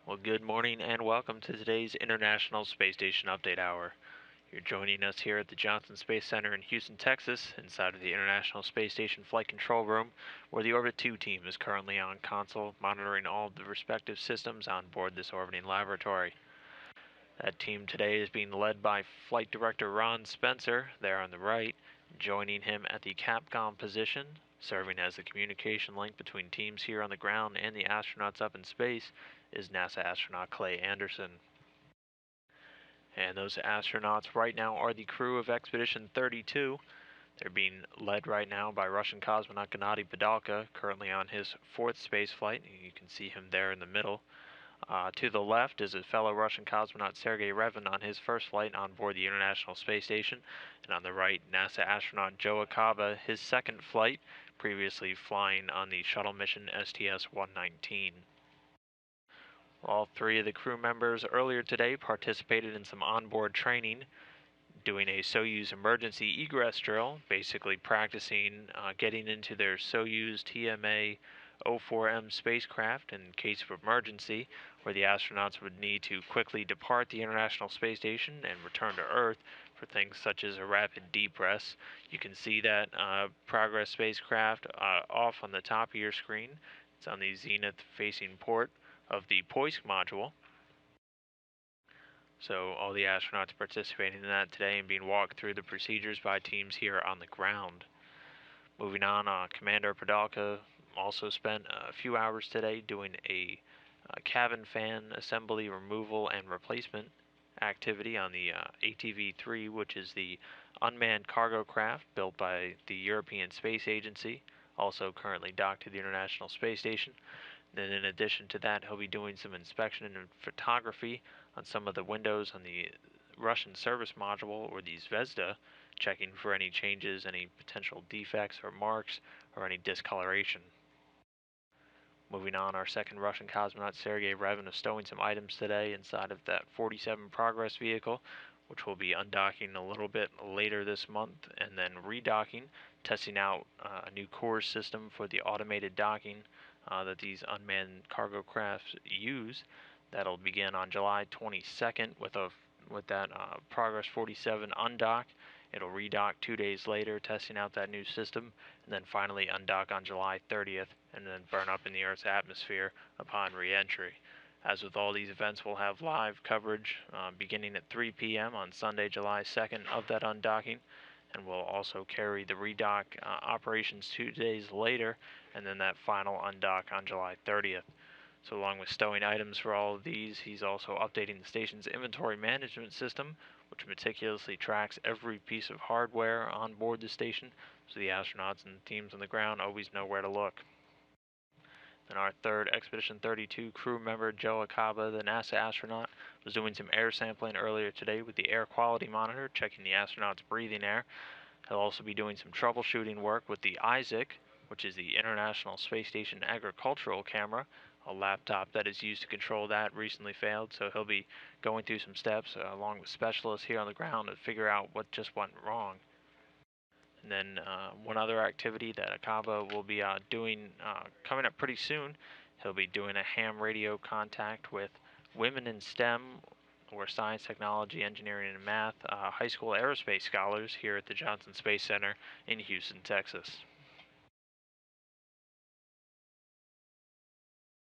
Well, good morning and welcome to today's International Space Station Update Hour. You're joining us here at the Johnson Space Center in Houston, Texas, inside of the International Space Station Flight Control Room, where the Orbit 2 team is currently on console, monitoring all of the respective systems on board this orbiting laboratory. That team today is being led by Flight Director Ron Spencer, there on the right. Joining him at the Capcom position, serving as the communication link between teams here on the ground and the astronauts up in space, is NASA astronaut Clay Anderson. And those astronauts right now are the crew of Expedition 32. They're being led right now by Russian cosmonaut Gennady Padalka, currently on his fourth space flight. You can see him there in the middle. To the left is his fellow Russian cosmonaut Sergei Revin on his first flight on board the International Space Station. And on the right, NASA astronaut Joe Acaba, his second flight, previously flying on the shuttle mission STS-119. All three of the crew members earlier today participated in some onboard training, doing a Soyuz emergency egress drill, basically practicing getting into their Soyuz TMA-04M spacecraft in case of emergency, where the astronauts would need to quickly depart the International Space Station and return to Earth for things such as a rapid depress. You can see that Progress spacecraft off on the top of your screen. It's on the zenith-facing port of the Poisk module. So all the astronauts participating in that today and being walked through the procedures by teams here on the ground. Moving on, Commander Padalka also spent a few hours today doing a cabin fan assembly removal and replacement activity on the ATV-3, which is the unmanned cargo craft built by the European Space Agency, also currently docked to the International Space Station. Then in addition to that, he'll be doing some inspection and photography on some of the windows on the Russian service module, or the Zvezda, checking for any changes, any potential defects or marks, or any discoloration. Moving on, our second Russian cosmonaut Sergei Revin is stowing some items today inside of that 47 Progress vehicle, which will be undocking a little bit later this month and then redocking, testing out a new core system for the automated docking that these unmanned cargo crafts use. That'll begin on July 22nd with that Progress 47 undock. It'll redock 2 days later, testing out that new system, and then finally undock on July 30th, and then burn up in the Earth's atmosphere upon re-entry. As with all these events, we'll have live coverage beginning at 3 p.m. on Sunday, July 2nd of that undocking, and we'll also carry the redock operations 2 days later, and then that final undock on July 30th. So along with stowing items for all of these, he's also updating the station's inventory management system, which meticulously tracks every piece of hardware on board the station, so the astronauts and teams on the ground always know where to look. Then our third Expedition 32 crew member, Joe Acaba, the NASA astronaut, was doing some air sampling earlier today with the air quality monitor, checking the astronauts' breathing air. He'll also be doing some troubleshooting work with the ISS, which is the International Space Station agricultural camera. A laptop that is used to control that recently failed, so he'll be going through some steps along with specialists here on the ground to figure out what just went wrong. And then one other activity that Acaba will be doing coming up pretty soon, he'll be doing a ham radio contact with women in STEM, or science, technology, engineering, and math, high school aerospace scholars here at the Johnson Space Center in Houston, Texas.